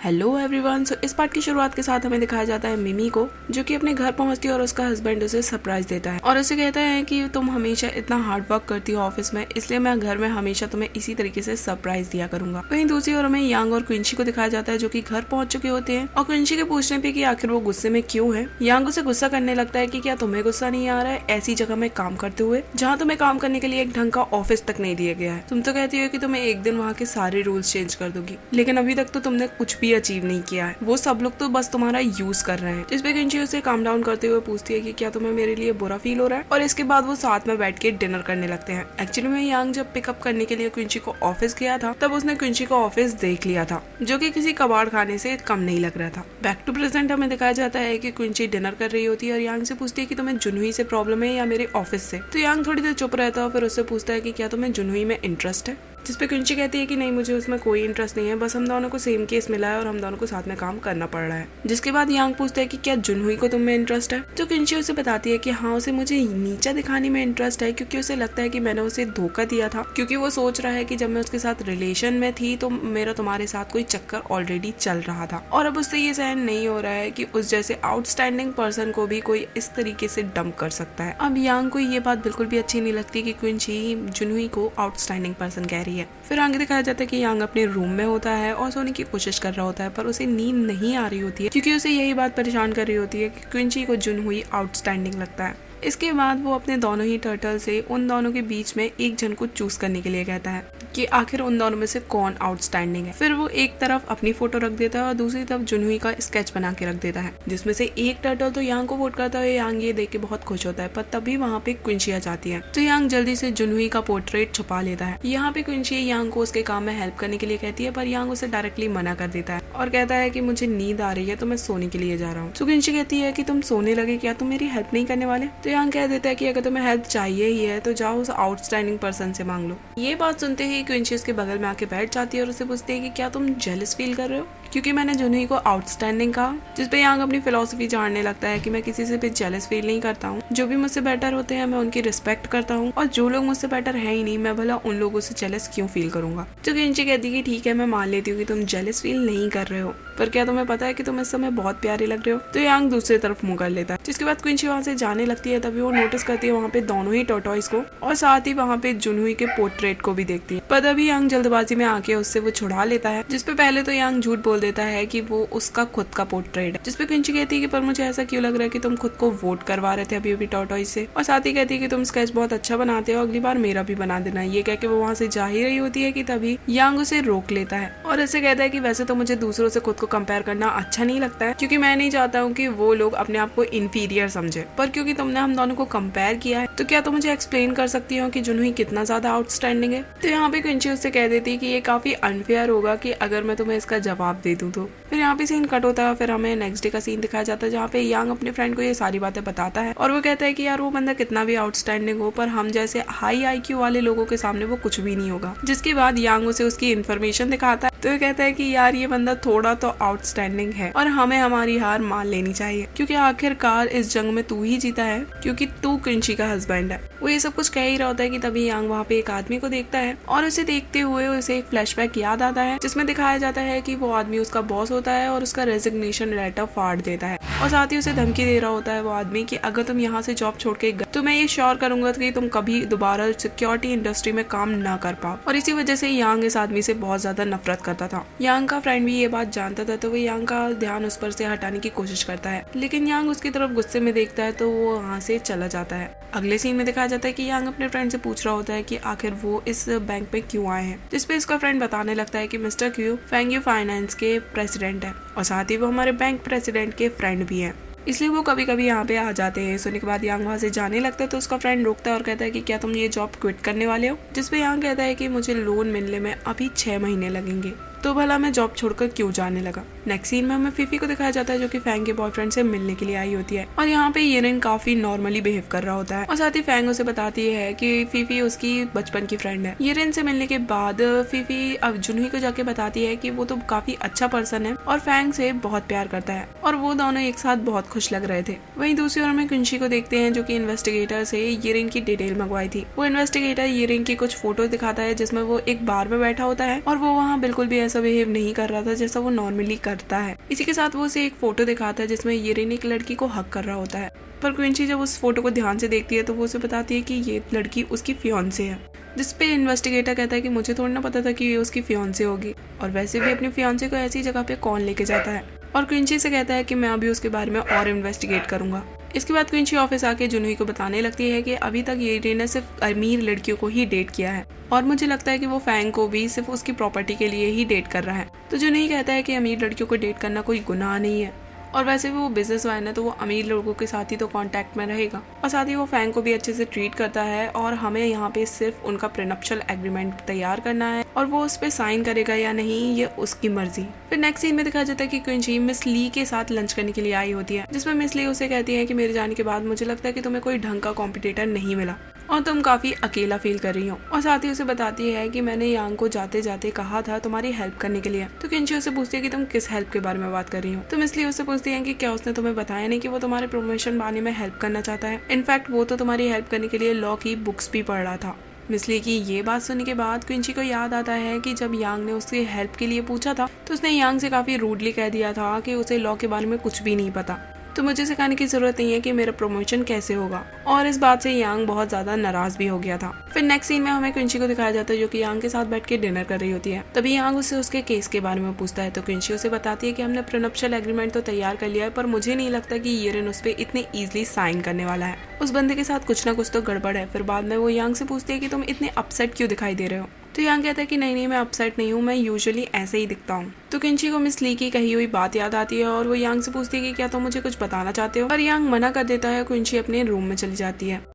Hello everyone. सो इस part की शुरुआत के साथ हमें दिखाया जाता है मिमी को, जो कि अपने घर पहुंचती है और उसका हस्बैंड उसे सरप्राइज देता है और उसे कहता है कि तुम हमेशा इतना हार्ड वर्क करती हो ऑफिस में, इसलिए मैं घर में हमेशा तुम्हें इसी तरीके से सरप्राइज दिया करूंगा। वहीं दूसरी ओर हमें यांग और क्विंची को दिखाया जाता है जो कि घर पहुंच चुके होते हैं और क्विंची के पूछने पे कि आखिर वो गुस्से में क्यों है, यांग उसे गुस्सा करने लगता है कि क्या तुम्हें गुस्सा नहीं आ रहा है ऐसी जगह में काम करते हुए जहाँ तुम्हें काम करने के लिए एक ढंग का ऑफिस तक नहीं दिया गया है। तुम तो कहती हो कि तुम्हें एक दिन वहाँ के सारे रूल्स चेंज कर दोगी, लेकिन अभी तक तो तुमने कुछ भी अचीव नहीं किया है। वो सब लोग तो बस तुम्हारा यूज कर रहे हैं। जिसपे क्विंची उसे काम डाउन करते हुए पूछती है कि क्या तुम्हें मेरे लिए बुरा फील हो रहा है, और इसके बाद वो साथ में बैठ के डिनर करने लगते हैं। एक्चुअली में यांग जब पिकअप करने के लिए क्विंची को ऑफिस गया था तब उसने क्विंची को ऑफिस देख लिया था, जो कि किसी कबाड़ खाने से कम नहीं लग रहा था। बैक टू प्रेजेंट हमें दिखाया जाता है कि क्विंची डिनर कर रही होती है और यांग से पूछती है कि तुम्हें जुनहुई से प्रॉब्लम है या मेरे ऑफिस से। तो यांग थोड़ी देर चुप रहता है और फिर उससे पूछता है कि क्या तुम्हें जुनहुई में इंटरेस्ट है, जिसपे क्विंची कहती है कि नहीं, मुझे उसमें कोई इंटरेस्ट नहीं है, बस हम दोनों को सेम केस मिला है और हम दोनों को साथ में काम करना पड़ रहा है। जिसके बाद यांग पूछता है कि क्या जुनहुई को तुम में इंटरेस्ट है, तो क्विंची उसे बताती है कि हाँ, उसे मुझे नीचा दिखाने में इंटरेस्ट है, क्योंकि उसे लगता है कि मैंने उसे धोखा दिया था, क्योंकि वो सोच रहा है कि जब मैं उसके साथ रिलेशन में थी तो मेरा तुम्हारे साथ कोई चक्कर ऑलरेडी चल रहा था, और अब उससे ये सहन नहीं हो रहा है कि उस जैसे आउटस्टैंडिंग पर्सन को भी कोई इस तरीके से डंप कर सकता है। अब यांग को ये बात बिल्कुल भी अच्छी नहीं लगती कि क्विंची जुनहुई को आउटस्टैंडिंग पर्सन कह रही है। फिर आगे दिखाया जाता है कि यांग अपने रूम में होता है और सोने की कोशिश कर रहा होता है, पर उसे नींद नहीं आ रही होती है, क्योंकि उसे यही बात परेशान कर रही होती है कि क्विंची को जुनहुई आउटस्टैंडिंग लगता है। इसके बाद वो अपने दोनों ही टर्टल से उन दोनों के बीच में एक जन को चूज करने के लिए कहता है कि आखिर उन दोनों में से कौन आउटस्टैंडिंग है। फिर वो एक तरफ अपनी फोटो रख देता है और दूसरी तरफ जुनहुई का स्केच बना के रख देता है, जिसमें से एक टर्टल तो यांग को वोट करता है। यांग ये देख के बहुत खुश होता है, पर तभी वहाँ पे क्विंची आ जाती है, तो यांग जल्दी से जुनहुई का पोर्ट्रेट छुपा लेता है। यहाँ पे क्विंची यांग को उसके काम में हेल्प करने के लिए कहती है, पर यांग उसे डायरेक्टली मना कर देता है और कहता है कि मुझे नींद आ रही है तो मैं सोने के लिए जा रहा हूँ। तो क्विंची कहती है कि तुम सोने लगे, क्या तुम मेरी हेल्प नहीं करने वाले। तो यांग कह देता है कि अगर तुम्हें हेल्प चाहिए ही है तो जाओ उस आउटस्टैंडिंग पर्सन से मांग लो। ये बात सुनते ही क्विंची उसके बगल में आके बैठ जाती है और उसे पूछती है कि क्या तुम जेलस फील कर रहे हो, क्योंकि मैंने जुनहुई को आउटस्टैंडिंग कहा। जिसपे यांग अपनी फिलोसफी जानने लगता है कि मैं किसी से भी जेलस फील नहीं करता हूँ, जो भी मुझसे बेटर होते हैं मैं उनकी रिस्पेक्ट करता हूँ, और जो लोग मुझसे बेटर है ही नहीं मैं भला उन लोगों से जेलस क्यों फील करूंगा। तो क्विंची कहती है कि ठीक है, मैं मान लेती हूँ कि तुम जेलस फील नहीं कर रहे हो, पर क्या तुम्हें पता है कि तुम इस समय बहुत प्यारे लग रहे हो। तो यांग दूसरी तरफ मुंह कर लेता है। जिसके बाद क्विंची वहाँ से जाने लगती है, तभी वो नोटिस करती है वहाँ पे दोनों ही टॉर्टॉइस को, और साथ ही वहाँ पे जुनहुई के पोर्ट्रेट को भी देखती है। पर तभी यांग जल्दबाजी में आके उससे वो छुड़ा लेता है, जिसपे पहले तो यांग झूठ बोल देता है कि वो उसका खुद का पोर्ट्रेट है। जिसपे क्विंची कहती है कि पर मुझे ऐसा क्यों लग रहा है कि तुम खुद को वोट करवा रहे थे अभी अभी टॉर्टॉइस से, और साथ ही कहती है कि तुम स्केच बहुत अच्छा बनाते हो, अगली बार मेरा भी बना देना। ये कह के वो वहाँ से जा ही रही होती है कि तभी यांग उसे रोक लेता है और ऐसे कहता है कि वैसे तो मुझे दूसरों से खुद को कंपेयर करना अच्छा नहीं लगता है, क्योंकि मैं नहीं चाहता हूँ कि वो लोग अपने आप को इंफीरियर समझे, पर क्योंकि तुमने हम दोनों को कंपेयर किया है तो क्या तुम मुझे एक्सप्लेन कर सकती हो कि जुनहुई कितना ज्यादा आउटस्टैंडिंग है। तो यहाँ पे क्विंची उससे कह देती है कि ये काफी अनफेयर होगा कि अगर मैं तुम्हें इसका जवाब दे दूं तो। फिर यहाँ पे सीन कट होता है। फिर हमें नेक्स्ट डे का सीन दिखाया जाता है जहाँ पे यांग अपने फ्रेंड को ये सारी बातें बताता है और वो कहता है कि यार वो बंदा कितना भी आउटस्टैंडिंग हो, पर हम जैसे हाई IQ वाले लोगों के सामने वो कुछ भी नहीं होगा। जिसके बाद यांग उसे उसकी इन्फॉर्मेशन दिखाता है, तो वो कहता है कि यार ये बंदा थोड़ा तो आउटस्टैंडिंग है और हमें हमारी हार मान लेनी चाहिए, क्योंकि आखिरकार इस जंग में तू ही जीता है, क्योंकि तू क्विंची का हस्बैंड है। वो ये सब कुछ कह ही रहा होता है कि तभी यांग वहाँ पे एक आदमी को देखता है और उसे देखते हुए उसे एक फ्लैशबैक याद आता है, जिसमें दिखाया जाता है कि वो आदमी उसका बॉस होता है और उसका रेजिग्नेशन लेटर फाड़ देता है, और साथ ही उसे धमकी दे रहा होता है वो आदमी कि अगर तुम यहाँ से जॉब छोड़ के गए तो मैं ये श्योर करूंगा कि तुम कभी दोबारा सिक्योरिटी इंडस्ट्री में काम ना कर पाओ। और इसी वजह से यांग इस आदमी से बहुत ज्यादा नफरत करता था। यांग का फ्रेंड भी ये बात जानता था, तो वो यांग का ध्यान उस पर से हटाने की कोशिश करता है, लेकिन यांग उसकी तरफ गुस्से में देखता है तो वो वहाँ से चला जाता है। अगले सीन में दिखाया जाता है कि यांग अपने फ्रेंड से पूछ रहा होता है कि आखिर वो इस बैंक में क्यों आए हैं, जिसपे इसका फ्रेंड बताने लगता है कि mister Q Feng you finance के प्रेसिडेंट है, और साथ ही वो हमारे बैंक प्रेसिडेंट के फ्रेंड भी हैं, इसलिए वो कभी कभी यहाँ पे आ जाते हैं। सुनने के बाद यांग वहाँ से जाने लगता है, तो उसका फ्रेंड रोकता है और कहता है कि क्या तुम ये जॉब क्विट करने वाले हो। जिसपे यांग कहता है कि मुझे लोन मिलने में अभी 6 महीने लगेंगे, तो भला मैं जॉब छोड़कर क्यों जाने लगा। नेक्स्ट सीन में हमें फीफी को दिखाया जाता है जो कि फैंग के बॉयफ्रेंड से मिलने के लिए आई होती है, और यहाँ पे येरिन काफी नॉर्मली बिहेव कर रहा होता है, और साथ ही फैंग उसे बताती है कि फीफी उसकी बचपन की फ्रेंड है। येरिन से मिलने के बाद फीफी अब जुनहुई को जाके बताती है कि वो तो काफी अच्छा पर्सन है और फैंग से बहुत प्यार करता है, और वो दोनों एक साथ बहुत खुश लग रहे थे। वहीं दूसरी ओर में क्विंची को देखते हैं जो कि इन्वेस्टिगेटर से येरिन की डिटेल मंगवाई थी। वो इन्वेस्टिगेटर येरिन की कुछ फोटो दिखाता है जिसमें वो एक बार में बैठा होता है और वो वहाँ बिल्कुल भी वैसा बिहेव नहीं कर रहा था जैसा वो नॉर्मली करता है। इसी के साथ वो उसे एक फोटो दिखाता है जिसमें येरिन एक लड़की को हक कर रहा होता है, पर क्विंसी जब उस फोटो को ध्यान से देखती है तो वो उसे बताती है कि ये लड़की उसकी फियांसे है। जिसपे इन्वेस्टिगेटर कहता है कि मुझे थोड़ा ना पता था कि ये उसकी फियांसे होगी, और वैसे भी अपनी फियांसे को ऐसी जगह पे कौन लेके जाता है। और क्विंसी से कहता है कि मैं अभी उसके बारे में और इन्वेस्टिगेट करूंगा। इसके बाद क्विंसी ऑफिस आके जुनूही को बताने लगती है कि अभी तक येरिन ने सिर्फ अमीर लड़कियों को ही डेट किया है, और मुझे लगता है कि वो फैंग को भी सिर्फ उसकी प्रॉपर्टी के लिए ही डेट कर रहा है। तो जुनूही कहता है कि अमीर लड़कियों को डेट करना कोई गुनाह नहीं है, और वैसे भी वो बिजनेस मैन है तो वो अमीर लोगों के साथ ही तो कांटेक्ट में रहेगा, और साथ ही वो फैंग को भी अच्छे से ट्रीट करता है। और हमें यहाँ पे सिर्फ उनका प्रीनप्शियल एग्रीमेंट तैयार करना है, और वो उस पर साइन करेगा या नहीं ये उसकी मर्जी। फिर नेक्स्ट सीन में दिखाया जाता है कि क्विंसी मिस ली के साथ लंच करने के लिए आई होती है, जिसमें मिस ली उसे कहती है कि मेरे जाने के बाद मुझे लगता है कि तुम्हें कोई ढंग का कॉम्पिटिटर नहीं मिला और तुम काफी अकेला फील कर रही हो। और साथ ही उसे बताती है कि मैंने यांग को जाते जाते कहा था तुम्हारी हेल्प करने के लिए। तो क्विंसी उसे पूछती है कि तुम किस हेल्प के बारे में बात कर रही हो। तो मिस ली उससे पूछती है कि क्या उसने तुम्हें बताया नहीं कि वो तुम्हारे प्रमोशन पाने में हेल्प करना चाहता है। इनफैक्ट वो तो तुम्हारी हेल्प करने के लिए लॉ की बुक्स भी पढ़ रहा था। मिस ली की ये बात सुनने के बाद क्विंसी को याद आता है कि जब यांग ने उसकी हेल्प के लिए पूछा था तो उसने यांग से काफी रूडली कह दिया था कि उसे लॉ के बारे में कुछ भी नहीं पता, तो मुझे सिखाने की जरूरत नहीं है कि मेरा प्रमोशन कैसे होगा। और इस बात से यांग बहुत ज्यादा नाराज भी हो गया था। फिर नेक्स्ट सीन में हमें क्विंसी को दिखाया जाता है जो कि यांग के साथ बैठ के डिनर कर रही होती है। तभी यांग उससे उसके केस के बारे में पूछता है, तो क्विंसी उसे बताती है कि हमने प्रीनप्शियल एग्रीमेंट तो तैयार कर लिया है, पर मुझे नहीं लगता कि येरिन उस पर इतने ईजिली साइन करने वाला है। उस बंदे के साथ कुछ ना कुछ तो गड़बड़ है। फिर बाद में वो यांग से पूछती है कि तुम इतने अपसेट क्यों दिखाई दे रहे हो। तो यांग कहता है कि नहीं मैं अपसेट नहीं हूँ, मैं यूजुअली ऐसे ही दिखता हूँ। तो क्विंसी को मिस ली की कही हुई बात याद आती है और वो यांग से पूछती है कि क्या तुम मुझे कुछ बताना चाहते हो, पर यांग मना कर देता है। क्विंसी अपने रूम में चली जाती है।